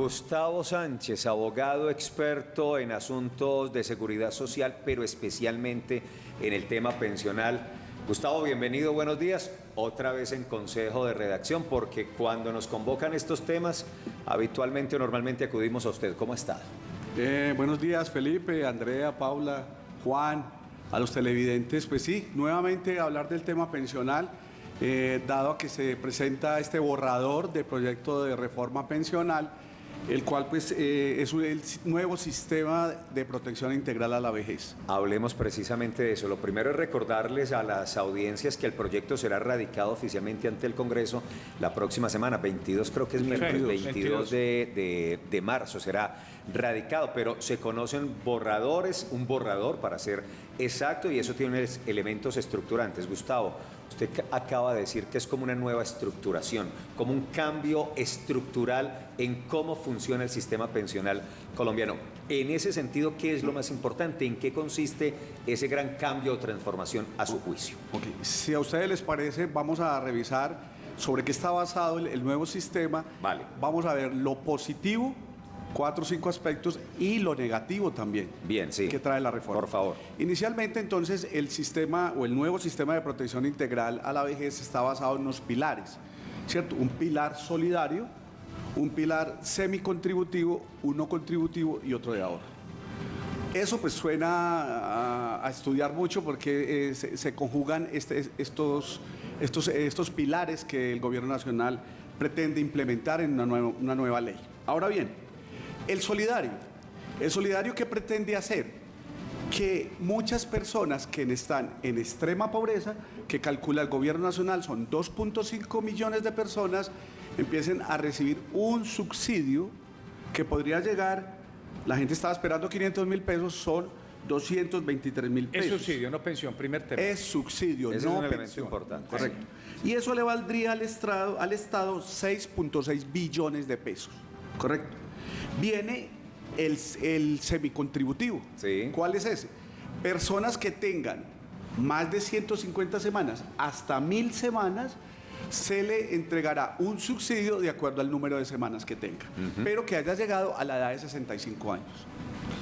Gustavo Sánchez, abogado experto en asuntos de seguridad social, pero especialmente en el tema pensional. Gustavo, bienvenido, buenos días. Otra vez en Consejo de Redacción, porque cuando nos convocan estos temas, habitualmente o normalmente acudimos a usted. ¿Cómo está? Buenos días, Felipe, Andrea, Paula, Juan, a los televidentes. Pues sí, nuevamente hablar del tema pensional, dado que se presenta este borrador de proyecto de reforma pensional, el cual pues es el nuevo sistema de protección integral a la vejez. Hablemos precisamente de eso. Lo primero es recordarles a las audiencias que el proyecto será radicado oficialmente ante el Congreso la próxima semana, 22 creo que es miércoles, 22 de marzo será radicado, pero se conocen borradores, un borrador para ser exacto, y eso tiene elementos estructurantes. Gustavo, usted acaba de decir que es como una nueva estructuración, como un cambio estructural en cómo funciona el sistema pensional colombiano. En ese sentido, ¿qué es lo más importante? ¿En qué consiste ese gran cambio o transformación a su juicio? Okay. Si a ustedes les parece, vamos a revisar sobre qué está basado el nuevo sistema. Vale. Vamos a ver lo positivo, 4 o 5 aspectos, y lo negativo también. Bien, sí. Que trae la reforma. Por favor. Inicialmente, entonces, el sistema o el nuevo sistema de protección integral a la vejez está basado en unos pilares, ¿cierto? Un pilar solidario, un pilar semicontributivo, uno contributivo y otro de ahorro. Eso pues suena a estudiar mucho porque se conjugan estos pilares que el Gobierno Nacional pretende implementar en una nueva ley. Ahora bien, el solidario, ¿qué pretende hacer? Que muchas personas que están en extrema pobreza, que calcula el Gobierno Nacional, son 2.5 millones de personas, empiecen a recibir un subsidio que podría llegar, la gente estaba esperando 500.000 pesos, son 223.000 pesos. Es subsidio, no pensión, primer tema. Es subsidio, Ese no es un elemento pensión. importante. Correcto. Y eso le valdría al Estado 6.6 billones de pesos. Correcto. Viene el semicontributivo. Sí. ¿Cuál es ese? Personas que tengan más de 150 semanas, hasta 1.000 semanas, se le entregará un subsidio de acuerdo al número de semanas que tenga, pero que haya llegado a la edad de 65 años.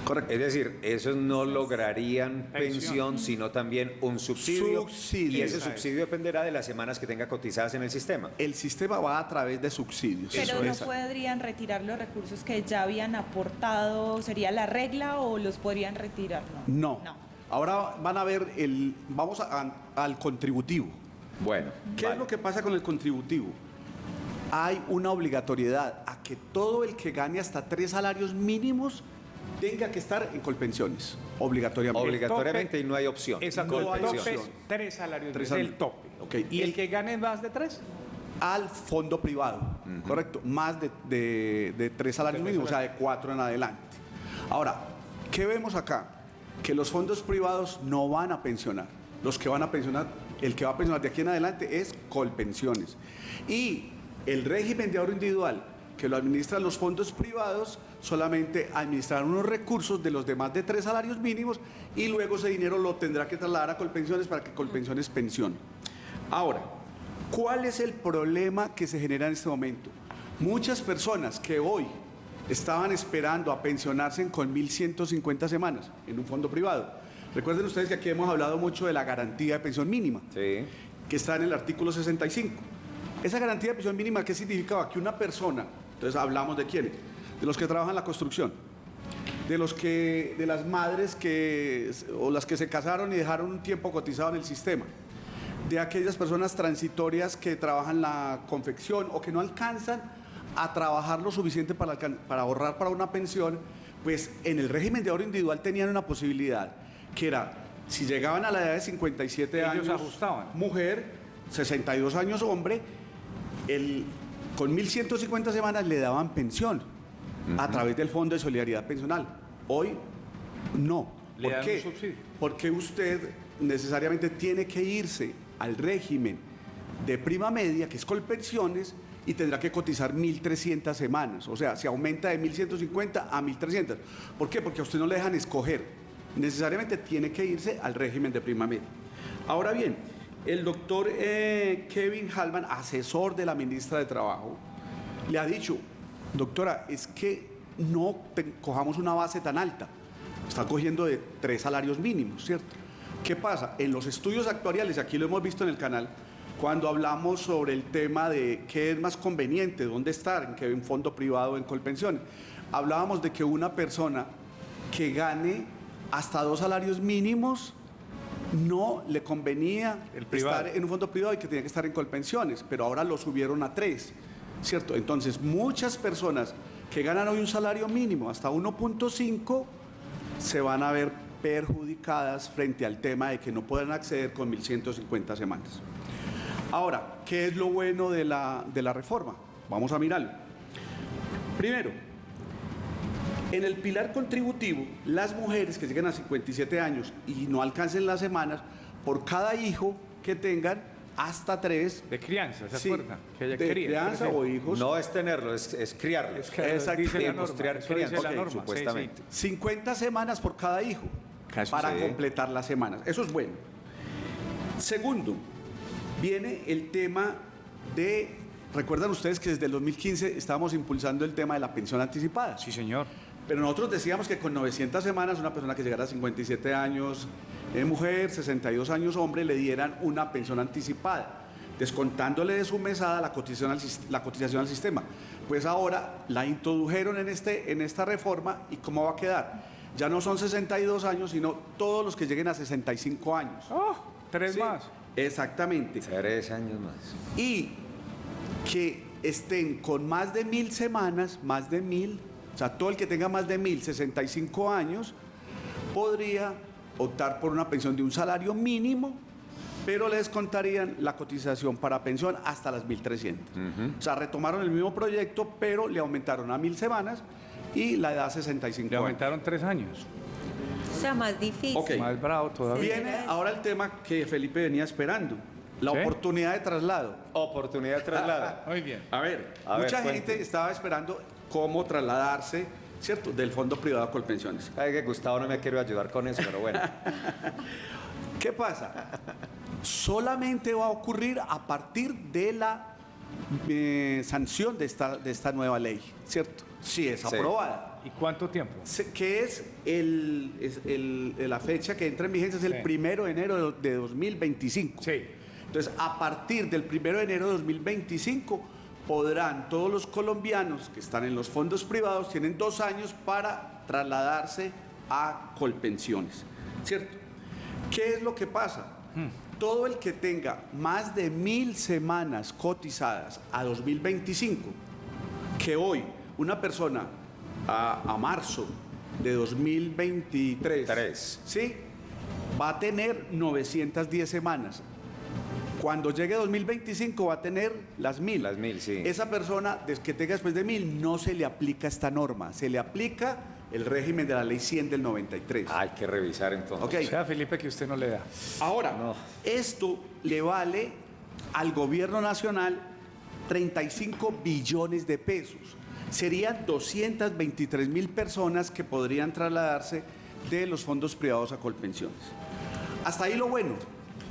Correcto. Es decir, esos no lograrían pensión, sino también un subsidio. Y ese subsidio dependerá de las semanas que tenga cotizadas en el sistema. El sistema va a través de subsidios. Pero no podrían retirar los recursos que ya habían aportado, ¿sería la regla o los podrían retirar? No. Ahora van a ver, vamos al contributivo. Bueno, ¿Qué es lo que pasa con el contributivo? Hay una obligatoriedad a que todo el que gane hasta 3 salarios mínimos tenga que estar en Colpensiones, obligatoriamente. Obligatoriamente, y no hay opción. Exacto, No hay el tope opción. es 3 salarios, Tres es el salarios. tope. Okay. ¿Y el que gane más de 3? Al fondo privado, correcto, más de 3 salarios mínimos, o sea, de 4 en adelante. Ahora, ¿qué vemos acá? Que los fondos privados no van a pensionar. Los que van a pensionar, el que va a pensionar de aquí en adelante es Colpensiones. Y el régimen de ahorro individual, que lo administran los fondos privados, solamente administrarán unos recursos de los demás de 3 salarios mínimos, y luego ese dinero lo tendrá que trasladar a Colpensiones para que Colpensiones pensione. Ahora, ¿cuál es el problema que se genera en este momento? Muchas personas que hoy estaban esperando a pensionarse con 1.150 semanas en un fondo privado. Recuerden ustedes que aquí hemos hablado mucho de la garantía de pensión mínima, Sí. que está en el artículo 65. Esa garantía de pensión mínima, ¿qué significaba? Que una persona, entonces hablamos de quiénes, de los que trabajan en la construcción, de las madres o las que se casaron y dejaron un tiempo cotizado en el sistema, de aquellas personas transitorias que trabajan la confección o que no alcanzan a trabajar lo suficiente para ahorrar para una pensión. Pues en el régimen de ahorro individual tenían una posibilidad, que era, si llegaban a la edad de 57 Ellos años, ajustaban. mujer, 62 años hombre, con 1.150 semanas le daban pensión a través del Fondo de Solidaridad Pensional. Hoy no. Le ¿Por dan qué? un subsidio. Porque usted necesariamente tiene que irse al régimen de prima media, que es Colpensiones, y tendrá que cotizar 1.300 semanas. O sea, se aumenta de 1.150 a 1.300. ¿Por qué? Porque a usted no le dejan escoger. Necesariamente tiene que irse al régimen de prima media. Ahora bien, el doctor Kevin Hallman, asesor de la ministra de Trabajo, le ha dicho, Doctora, es que no cojamos una base tan alta. Está cogiendo de 3 salarios mínimos, ¿cierto? ¿Qué pasa? En los estudios actuariales, aquí lo hemos visto en el canal, cuando hablamos sobre el tema de qué es más conveniente, dónde estar, en fondo privado o en Colpensiones, hablábamos de que una persona que gane hasta 2 salarios mínimos no le convenía estar en un fondo privado y que tenía que estar en Colpensiones, pero ahora lo subieron a 3, ¿cierto? Entonces, muchas personas que ganan hoy un salario mínimo hasta 1.5 se van a ver perjudicadas frente al tema de que no pueden acceder con 1.150 semanas. Ahora, ¿qué es lo bueno de la reforma? Vamos a mirarlo. Primero, en el pilar contributivo, las mujeres que lleguen a 57 años y no alcancen las semanas, por cada hijo que tengan, hasta 3. De crianza, ¿se Sí, acuerda? Que ella de quería. crianza o hijos. No es tenerlo, es criarlo. Exacto. Dice la Tiempos, norma, criar eso dice crianza, la norma, supuestamente. 50 semanas por cada hijo para sí. completar las semanas. Eso es bueno. Segundo, viene el tema de, recuerdan ustedes que desde el 2015 estábamos impulsando el tema de la pensión anticipada. Sí, señor. Pero nosotros decíamos que con 900 semanas una persona que llegara a 57 años mujer, 62 años hombre, le dieran una pensión anticipada, descontándole de su mesada la cotización al sistema. Pues ahora la introdujeron en esta reforma, ¿y cómo va a quedar? Ya no son 62 años, sino todos los que lleguen a 65 años. Oh, 3 Sí, más. Exactamente. 3 años más. Y que estén con más de 1.000 semanas, más de 1.000, o sea, todo el que tenga más de 1.065 años podría optar por una pensión de un salario mínimo, pero le descontarían la cotización para pensión hasta las 1.300. O sea, retomaron el mismo proyecto, pero le aumentaron a 1.000 semanas y la edad a 65 Le años. aumentaron 3 años. O sea, más difícil. Ok. Más bravo todavía. Viene ahora el tema que Felipe venía esperando, la ¿Sí? oportunidad de traslado. Oportunidad de traslado. Muy bien. A ver, A ver, mucha cuente. gente estaba esperando cómo trasladarse, ¿cierto?, del fondo privado a Colpensiones. Ay, que Gustavo no me quiere ayudar con eso, pero bueno. ¿Qué pasa? Solamente va a ocurrir a partir de la sanción de esta nueva ley, ¿cierto? Si es Sí. aprobada. ¿Y cuánto tiempo? Que es la fecha que entra en vigencia, es el Sí. 1 de enero de 2025. Sí. Entonces, a partir del 1 de enero de 2025, podrán todos los colombianos que están en los fondos privados, tienen 2 años para trasladarse a Colpensiones, ¿cierto? ¿Qué es lo que pasa? Todo el que tenga más de 1.000 semanas cotizadas a 2025, que hoy una persona a marzo de 2023, ¿sí?, va a tener 910 semanas. Cuando llegue 2025 va a tener las 1.000. Las 1.000, sí. Esa persona que tenga después de 1.000 no se le aplica esta norma, se le aplica el régimen de la ley 100 del 93. Hay que revisar entonces. Ok. O sea, Felipe, que usted no le da. Ahora, No. esto le vale al gobierno nacional 35 billones de pesos. Serían 223.000 personas que podrían trasladarse de los fondos privados a Colpensiones. Hasta ahí lo bueno.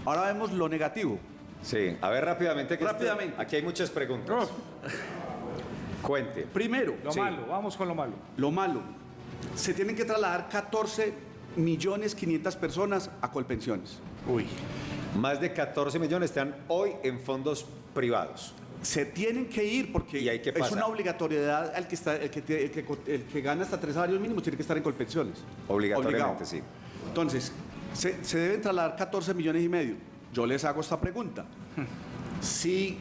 Ahora vemos lo negativo. Sí, a ver rápidamente. Rápidamente. Aquí hay muchas preguntas. Cuente. Primero, Lo malo, vamos con lo malo. lo malo. Se tienen que trasladar 14.500.000 personas a Colpensiones. Uy. Más de 14 millones están hoy en fondos privados. Se tienen que ir porque ¿Y ahí qué es pasa? una obligatoriedad el que gana hasta 3 salarios mínimos tiene que estar en Colpensiones. Obligatoriamente, Obligado. sí. Entonces, se deben trasladar 14,5 millones. Yo les hago esta pregunta. Si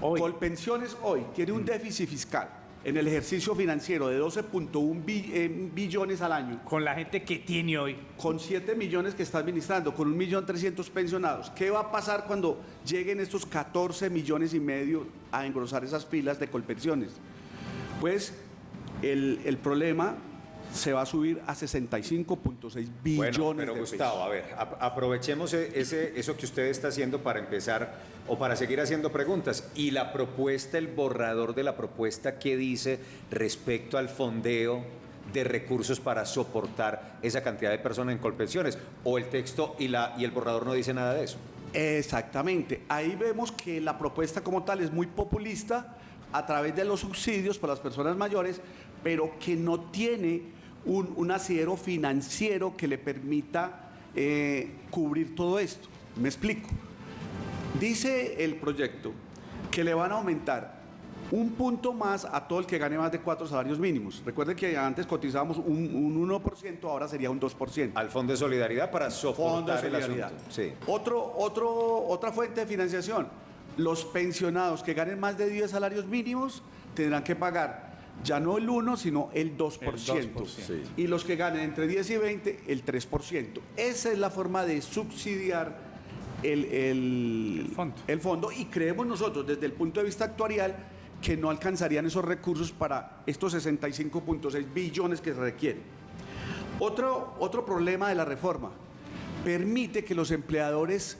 Hoy. Colpensiones hoy tiene un déficit fiscal en el ejercicio financiero de 12.1 billones al año, Con la gente que tiene hoy. con 7 millones que está administrando, con 1.300.000 pensionados, ¿qué va a pasar cuando lleguen estos 14,5 millones a engrosar esas filas de Colpensiones? Pues el problema se va a subir a 65.6 billones Bueno, pero de Gustavo, pesos. a ver, aprovechemos eso que usted está haciendo para empezar o para seguir haciendo preguntas. Y la propuesta, el borrador de la propuesta, ¿qué dice respecto al fondeo de recursos para soportar esa cantidad de personas en Colpensiones? ¿O el texto y el borrador no dice nada de eso? Exactamente. Ahí vemos que la propuesta como tal es muy populista a través de los subsidios para las personas mayores, pero que no tiene un asidero financiero que le permita cubrir todo esto. Me explico. Dice el proyecto que le van a aumentar un punto más a todo el que gane más de 4 salarios mínimos. Recuerden que antes cotizábamos un 1%, ahora sería un 2%. Al Fondo de Solidaridad para Fondo de soportar el Solidaridad. asunto. Sí. Otra fuente de financiación. Los pensionados que ganen más de 10 salarios mínimos tendrán que pagar ya no el 1, sino el 2%. El 2%. Sí. Y los que ganen entre 10 y 20, el 3%. Esa es la forma de subsidiar el fondo. Y creemos nosotros, desde el punto de vista actuarial, que no alcanzarían esos recursos para estos 65.6 billones que se requieren. Otro problema de la reforma, permite que los empleadores,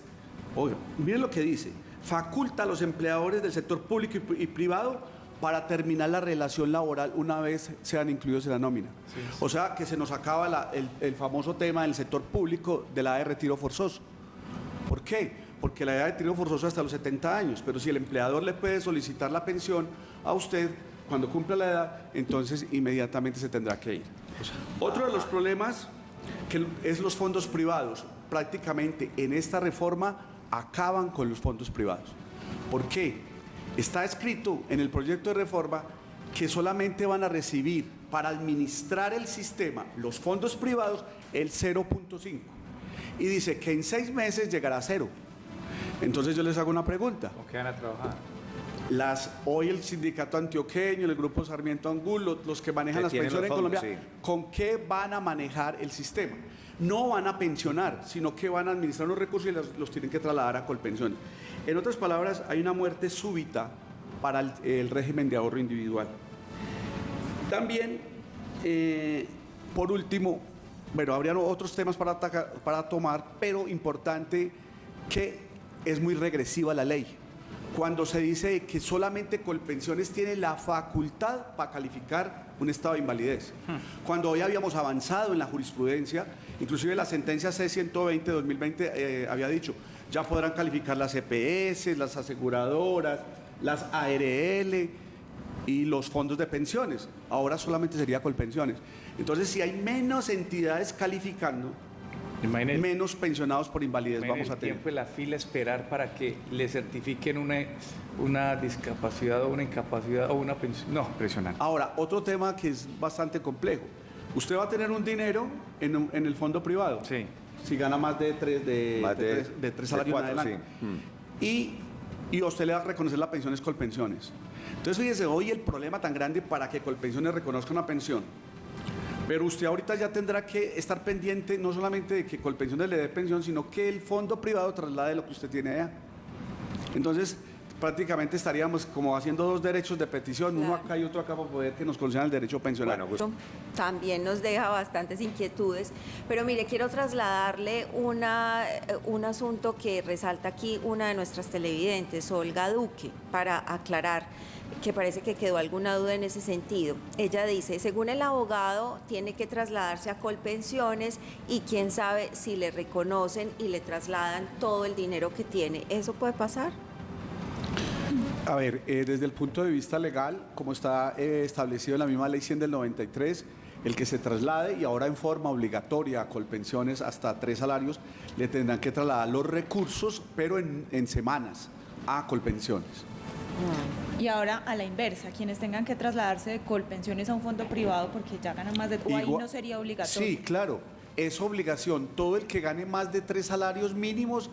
oigan, miren lo que dice, faculta a los empleadores del sector público y privado para terminar la relación laboral una vez sean incluidos en la nómina. Sí. O sea, que se nos acaba el famoso tema del sector público de la edad de retiro forzoso. ¿Por qué? Porque la edad de retiro forzoso es hasta los 70 años, pero si el empleador le puede solicitar la pensión a usted cuando cumpla la edad, entonces inmediatamente se tendrá que ir. Otro de los problemas que es los fondos privados. Prácticamente en esta reforma acaban con los fondos privados. ¿Por qué? Está escrito en el proyecto de reforma que solamente van a recibir para administrar el sistema los fondos privados el 0.5 y dice que en 6 meses llegará a 0. Entonces yo les hago una pregunta. ¿Con qué van a trabajar? Hoy el sindicato antioqueño, el grupo Sarmiento Angulo, los que manejan las pensiones en Colombia, sí. ¿Con qué van a manejar el sistema? No van a pensionar, sino que van a administrar los recursos y los tienen que trasladar a Colpensiones. En otras palabras, hay una muerte súbita para el régimen de ahorro individual. También, por último, bueno, habrían otros temas para tomar, pero importante que es muy regresiva la ley. Cuando se dice que solamente Colpensiones tiene la facultad para calificar un estado de invalidez. Cuando hoy habíamos avanzado en la jurisprudencia, inclusive la sentencia C-120 de 2020 había dicho, ya podrán calificar las EPS, las aseguradoras, las ARL y los fondos de pensiones. Ahora solamente sería Colpensiones. Entonces, si hay menos entidades calificando, menos pensionados por invalidez vamos a tener. El tiempo de la fila esperar para que le certifiquen una discapacidad o una incapacidad o una pensión. No, impresionante. Ahora, otro tema que es bastante complejo. Usted va a tener un dinero en el fondo privado. Sí. Si gana más de 3 salarios en adelante. Sí. Y a usted le va a reconocer la pensión es Colpensiones. Entonces, fíjese, hoy el problema tan grande para que Colpensiones reconozca una pensión. Pero usted ahorita ya tendrá que estar pendiente no solamente de que Colpensiones le dé pensión, sino que el fondo privado traslade lo que usted tiene allá. Entonces, prácticamente estaríamos como haciendo 2 derechos de petición, claro. Uno acá y otro acá para poder que nos concedan el derecho pensional. Bueno, también nos deja bastantes inquietudes, pero mire, quiero trasladarle un asunto que resalta aquí una de nuestras televidentes, Olga Duque, para aclarar que parece que quedó alguna duda en ese sentido. Ella dice, según el abogado, tiene que trasladarse a Colpensiones y quién sabe si le reconocen y le trasladan todo el dinero que tiene. ¿Eso puede pasar? A ver, desde el punto de vista legal, como está establecido en la misma ley 100 del 93, el que se traslade y ahora en forma obligatoria a Colpensiones hasta 3 salarios, le tendrán que trasladar los recursos, pero en semanas, a Colpensiones. Y ahora a la inversa, quienes tengan que trasladarse de Colpensiones a un fondo privado porque ya ganan más de... ¿O ahí no sería obligatorio? Sí, claro, es obligación. Todo el que gane más de 3 salarios mínimos,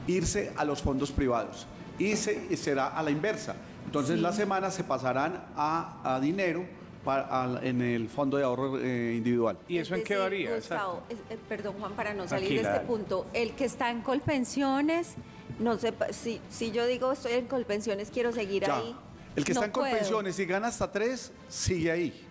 irse a los fondos privados. Y será a la inversa. Entonces, sí. Las semanas se pasarán a dinero en el fondo de ahorro individual. ¿Y eso en qué varía? Gustavo, perdón, Juan, para no salir de este punto, el que está en Colpensiones, no sé, si yo digo estoy en Colpensiones, quiero seguir ya. Ahí. El que está en Colpensiones y gana hasta 3, sigue ahí.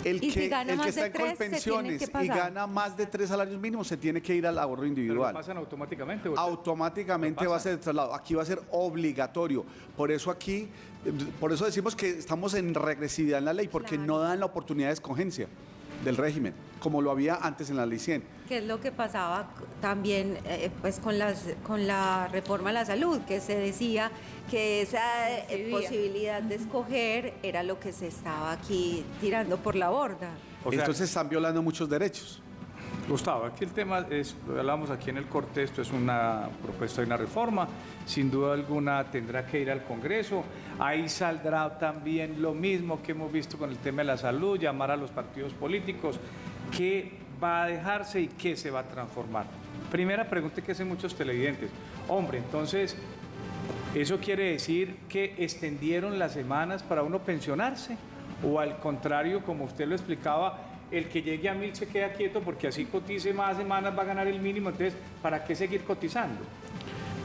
El que está en Colpensiones y gana más de 3 salarios mínimos se tiene que ir al ahorro individual. ¿Pero lo pasan automáticamente? Automáticamente va a ser el traslado. Aquí va a ser obligatorio. Por eso decimos que estamos en regresividad en la ley, porque claro. No dan la oportunidad de escogencia. del régimen, como lo había antes en la Ley 100. Que es lo que pasaba también pues con la reforma a la salud, que se decía que esa posibilidad de escoger era lo que se estaba aquí tirando por la borda. O sea, Entonces están violando muchos derechos. Gustavo, aquí el tema es, lo hablamos aquí en el corte, esto es una propuesta de una reforma, sin duda alguna tendrá que ir al Congreso, ahí saldrá también lo mismo que hemos visto con el tema de la salud, llamar a los partidos políticos, qué va a dejarse y qué se va a transformar. Primera pregunta que hacen muchos televidentes, hombre, entonces, ¿eso quiere decir que extendieron las semanas para uno pensionarse? O al contrario, como usted lo explicaba, el que llegue a 1.000 se queda quieto porque así cotice más semanas va a ganar el mínimo, entonces, ¿para qué seguir cotizando?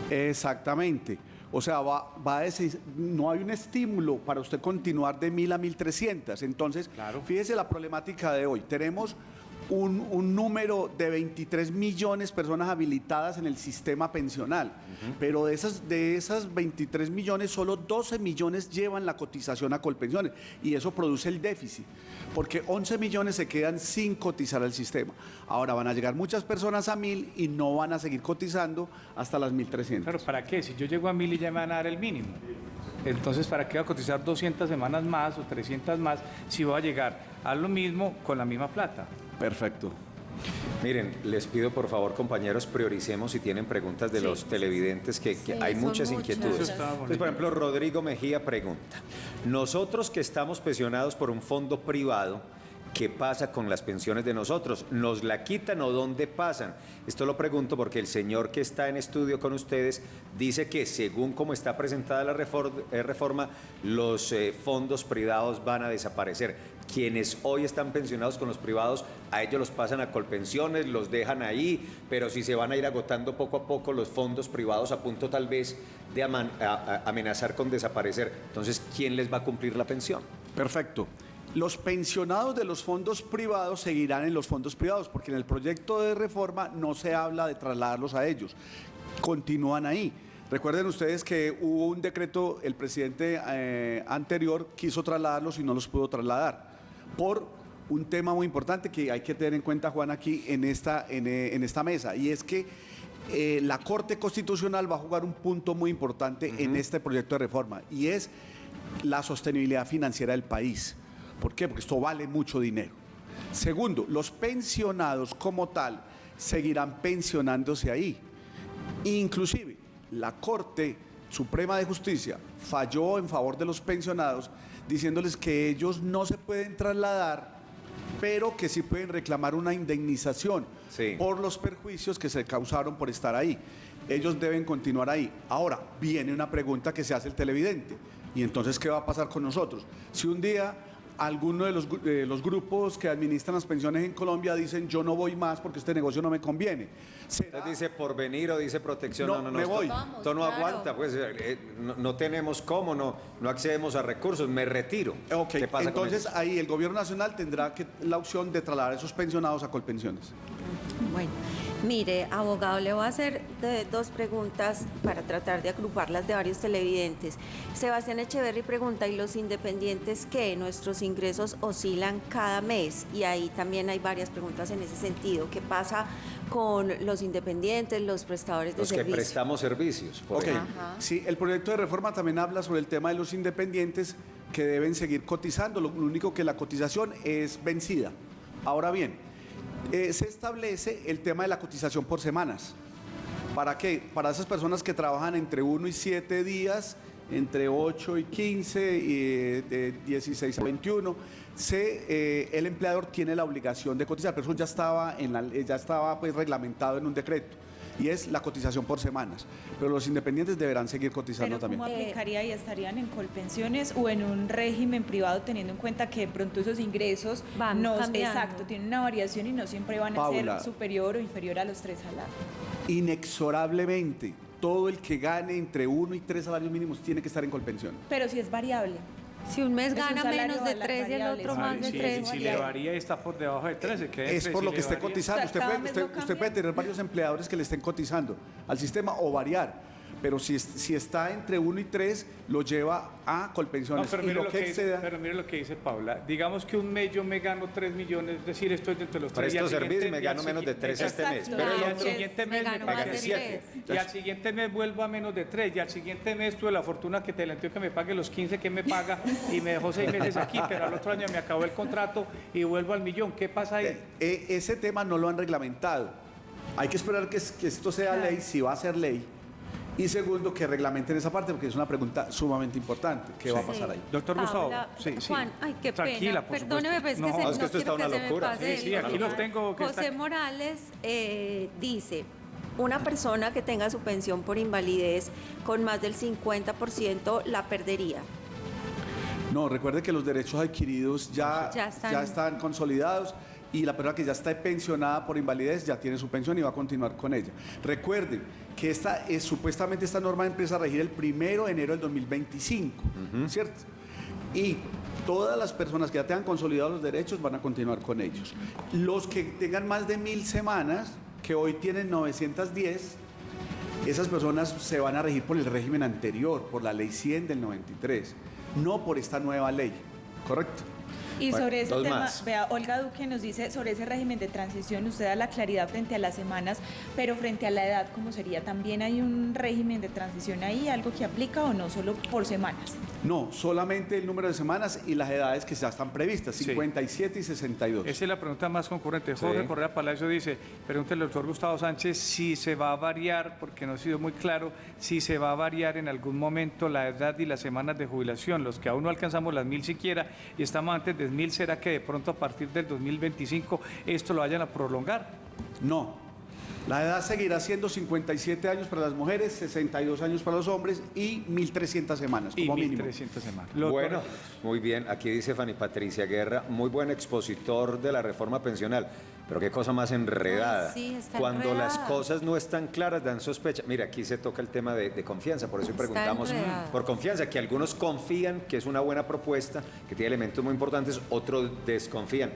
Exactamente. O sea, no hay un estímulo para usted continuar de 1.000 a 1.300. Entonces, Claro. fíjese la problemática de hoy. Tenemos un número de 23 millones de personas habilitadas en el sistema pensional, pero de esas 23 millones, solo 12 millones llevan la cotización a Colpensiones, y eso produce el déficit, porque 11 millones se quedan sin cotizar al sistema. Ahora van a llegar muchas personas a 1.000 y no van a seguir cotizando hasta las 1.300. Claro, ¿para qué? Si yo llego a 1.000 y ya me van a dar el mínimo. Entonces, ¿para qué voy a cotizar 200 semanas más o 300 más si voy a llegar a lo mismo con la misma plata? Perfecto. Miren, les pido por favor, compañeros, prioricemos si tienen preguntas de los televidentes, que hay son muchas muchas. inquietudes. Eso está Entonces, por ejemplo, Rodrigo Mejía pregunta, nosotros que estamos pensionados por un fondo privado, ¿qué pasa con las pensiones de nosotros? ¿Nos la quitan o dónde pasan? Esto lo pregunto porque el señor que está en estudio con ustedes dice que según como está presentada la reforma, los fondos privados van a desaparecer. Quienes hoy están pensionados con los privados, a ellos los pasan a Colpensiones, los dejan ahí, pero si se van a ir agotando poco a poco los fondos privados a punto tal vez de amenazar con desaparecer. Entonces, ¿quién les va a cumplir la pensión? Perfecto. Los pensionados de los fondos privados seguirán en los fondos privados, porque en el proyecto de reforma no se habla de trasladarlos a ellos. Continúan ahí. Recuerden ustedes que hubo un decreto, el presidente anterior quiso trasladarlos y no los pudo trasladar, por un tema muy importante que hay que tener en cuenta, Juan, aquí en esta mesa, y es que la Corte Constitucional va a jugar un punto muy importante en este proyecto de reforma, y es la sostenibilidad financiera del país. ¿Por qué? Porque esto vale mucho dinero. Segundo, los pensionados como tal seguirán pensionándose ahí. Inclusive, la Corte Suprema de Justicia falló en favor de los pensionados, diciéndoles que ellos no se pueden trasladar, pero que sí pueden reclamar una indemnización por los perjuicios que se causaron por estar ahí. Ellos deben continuar ahí. Ahora, viene una pregunta que se hace el televidente. ¿Y entonces qué va a pasar con nosotros? Si un día alguno de los grupos que administran las pensiones en Colombia dicen yo no voy más porque este negocio no me conviene. Usted dice porvenir o dice protección. No, me voy. Esto no aguanta, pues no tenemos cómo, no accedemos a recursos, me retiro. Ok, ¿Qué pasa entonces con ahí el gobierno nacional tendrá la opción de trasladar a esos pensionados a Colpensiones. Bueno, mire, abogado, le voy a hacer dos preguntas para tratar de agruparlas de varios televidentes. Sebastián Echeverry pregunta, ¿y los independientes qué? Nuestros ingresos oscilan cada mes, y ahí también hay varias preguntas en ese sentido. ¿Qué pasa con los independientes, los prestadores de los servicios? que prestamos servicios, por ejemplo? Sí, el proyecto de reforma también habla sobre el tema de los independientes que deben seguir cotizando, lo único que la cotización es vencida. Ahora bien, se establece el tema de la cotización por semanas. ¿Para qué? Para esas personas que trabajan entre 1 y 7 días, entre 8 y 15, y de 16 a 21, el empleador tiene la obligación de cotizar, pero eso ya estaba pues reglamentado en un decreto, y es la cotización por semanas. Pero los independientes deberán seguir cotizando ¿Pero también. cómo aplicaría y estarían en Colpensiones o en un régimen privado, teniendo en cuenta que de pronto esos ingresos Van cambiando? exacto, tienen una variación y no siempre van a Paula, ser superior o inferior a los 3 salarios? Inexorablemente, todo el que gane entre 1 y 3 salarios mínimos tiene que estar en Colpensión. Pero si es variable. Si un mes Es un gana salario menos de 3 y el variable, otro sí. más de Si 3. le varía y está por debajo de 13, Es por lo que esté cotizando. O sea, cada mes lo Usted puede cambian. tener varios empleadores que le estén cotizando al sistema o variar. pero si está entre 1 y 3, lo lleva a Colpensiones. No, pero y mire, lo que exceda, pero mire lo que dice Paula. Digamos que un mes yo me gano 3 millones, es decir, estoy dentro de los 3. Presto servicio me gano menos de 3 este mes. Exacto. Pero el y al otro, siguiente me mes me gano pagan más de 7. Y al siguiente mes vuelvo a menos de 3. Y al siguiente mes tuve la fortuna que Teleantioquia me pague los 15 que me paga y me dejó 6 meses aquí, pero al otro año me acabó el contrato y vuelvo al millón. ¿Qué pasa ahí? ese tema no lo han reglamentado. Hay que esperar que esto sea ley, si va a ser ley. Y segundo, que reglamenten esa parte, porque es una pregunta sumamente importante. ¿Qué va a pasar ahí? Doctor Paula, Gustavo. Juan, ay, qué Tranquila, pena. por Perdóneme, supuesto. pero es que, No, es que esto está quiero una se me locura. pase Sí, el aquí tiempo. lo tengo, que José está- Morales dice, una persona que tenga su pensión por invalidez con más del 50% la perdería. No, recuerde que los derechos adquiridos ya están consolidados y la persona que ya está pensionada por invalidez ya tiene su pensión y va a continuar con ella. Recuerden que supuestamente esta norma empieza a regir el 1 de enero del 2025, ¿cierto? Y todas las personas que ya tengan consolidados los derechos van a continuar con ellos. Los que tengan más de 1000 semanas, que hoy tienen 910, esas personas se van a regir por el régimen anterior, por la ley 100 del 93, no por esta nueva ley, ¿correcto? Y Bueno, sobre ese dos tema, más. vea, Olga Duque nos dice sobre ese régimen de transición, usted da la claridad frente a las semanas, pero frente a la edad, ¿cómo sería? ¿También hay un régimen de transición ahí, algo que aplica o no, solo por semanas? No, solamente el número de semanas y las edades que ya están previstas, Sí. 57 y 62. Esa es la pregunta más concurrente. Jorge Sí. Correa Palacio dice, pregúntele al doctor Gustavo Sánchez si se va a variar, porque no ha sido muy claro, si se va a variar en algún momento la edad y las semanas de jubilación. Los que aún no alcanzamos las 1000 siquiera y estamos antes de 1000, ¿será que de pronto a partir del 2025 esto lo vayan a prolongar? No, la edad seguirá siendo 57 años para las mujeres, 62 años para los hombres y 1300 semanas Y como mínimo. 1300 semanas. Bueno, muy bien. Aquí dice Fanny Patricia Guerra, muy buen expositor de la reforma pensional. Pero qué cosa más enredada. Ay, sí, está Cuando las enredada. cosas no están claras, dan sospecha. Mira, aquí se toca el tema de confianza, por eso Está preguntamos enredada. por confianza, que algunos confían que es una buena propuesta, que tiene elementos muy importantes, otros desconfían.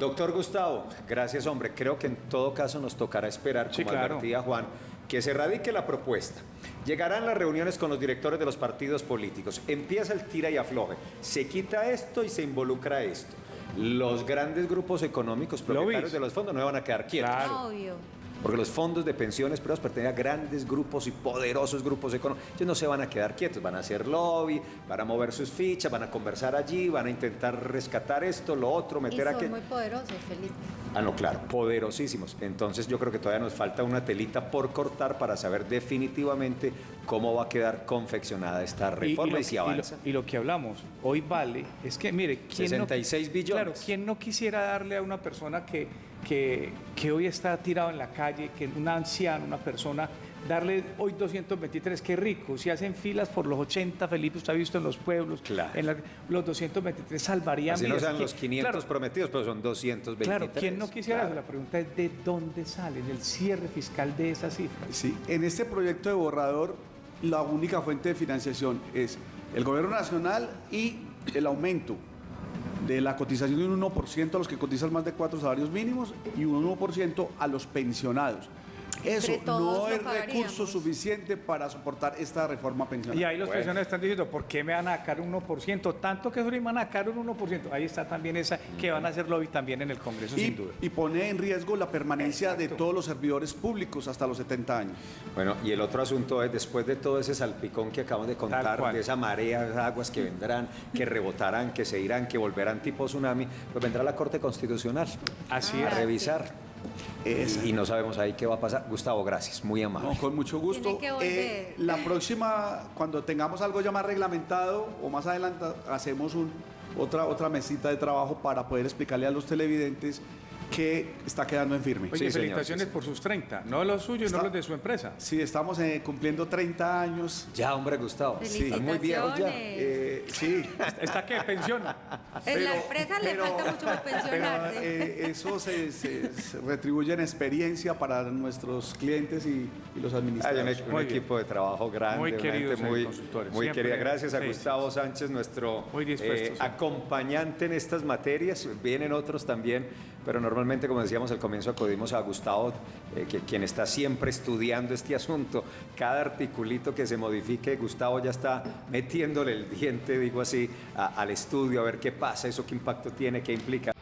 Doctor Gustavo, gracias, hombre. Creo que en todo caso nos tocará esperar, Sí, como claro. advertía Juan, que se radique la propuesta. Llegarán las reuniones con los directores de los partidos políticos. Empieza el tira y afloje. Se quita esto y se involucra esto. Los grandes grupos económicos propietarios Lobbies. de los fondos no van a quedar quietos. Claro. Obvio. Porque los fondos de pensiones privadas pertenecen a grandes grupos y poderosos grupos económicos. Ellos no se van a quedar quietos, van a hacer lobby, van a mover sus fichas, van a conversar allí, van a intentar rescatar esto, lo otro, Y meter son aquello. muy poderosos, Felipe. Ah, no, claro, poderosísimos. Entonces yo creo que todavía nos falta una telita por cortar para saber definitivamente cómo va a quedar confeccionada esta reforma y, si avanza. Y lo que hablamos hoy vale, es que mire, ¿quién 66 billones. Claro, ¿quién no quisiera darle a una persona que hoy está tirado en la calle, que un anciano, una persona, darle hoy 223, qué rico, si hacen filas por los 80, Felipe, usted ha visto en los pueblos, Claro. los 223 salvarían Así no vidas. sean los 500 Claro, prometidos, pero son 223. claro, ¿quién no quisiera Claro. eso? La pregunta es ¿de dónde sale el cierre fiscal de esa cifra? Sí, en este proyecto de borrador, la única fuente de financiación es el gobierno nacional y el aumento de la cotización de un 1% a los que cotizan más de 4 salarios mínimos y un 1% a los pensionados. Eso Entre todos no lo es recurso pagaríamos. suficiente para soportar esta reforma pensional. Y ahí los Bueno. pensionistas están diciendo, ¿por qué me van a sacar un 1%? Tanto que me van a sacar un 1%. Ahí está también esa, que van a hacer lobby también en el Congreso, sin duda. Y pone en riesgo la permanencia de todos los servidores públicos hasta los 70 años. Bueno, y el otro asunto es, después de todo ese salpicón que acabamos de Tal contar, cual. de esa marea de aguas que vendrán, que rebotarán, que se irán, que volverán tipo tsunami, pues vendrá la Corte Constitucional Así a es. revisar. Y no sabemos ahí qué va a pasar. Gustavo, gracias, muy amable. No, con mucho gusto. Tiene que volver. La próxima, cuando tengamos algo ya más reglamentado o más adelante, hacemos otra mesita de trabajo para poder explicarle a los televidentes que está quedando en firme. Oye, Sí, señor, felicitaciones sí, por sus 30, no los suyos, no Está- los de su empresa. Sí, estamos cumpliendo 30 años. Ya, hombre, Gustavo. Sí, muy bien. Felicitaciones. Sí. ¿Está qué? ¿Pensiona? En la empresa le falta mucho por pensionarse. Eso se retribuye en experiencia para nuestros clientes y los Hay administradores. un Muy equipo de trabajo grande, Muy una queridos gente muy, consultores. muy Siempre, querida. Gracias a sí, Gustavo Sánchez, nuestro Muy dispuestos, sí. acompañante en estas materias. Vienen otros también, pero normalmente, como decíamos al comienzo, acudimos a Gustavo, quien está siempre estudiando este asunto. Cada articulito que se modifique, Gustavo ya está metiéndole el diente, digo así, al estudio, a ver qué pasa, eso qué impacto tiene, qué implica.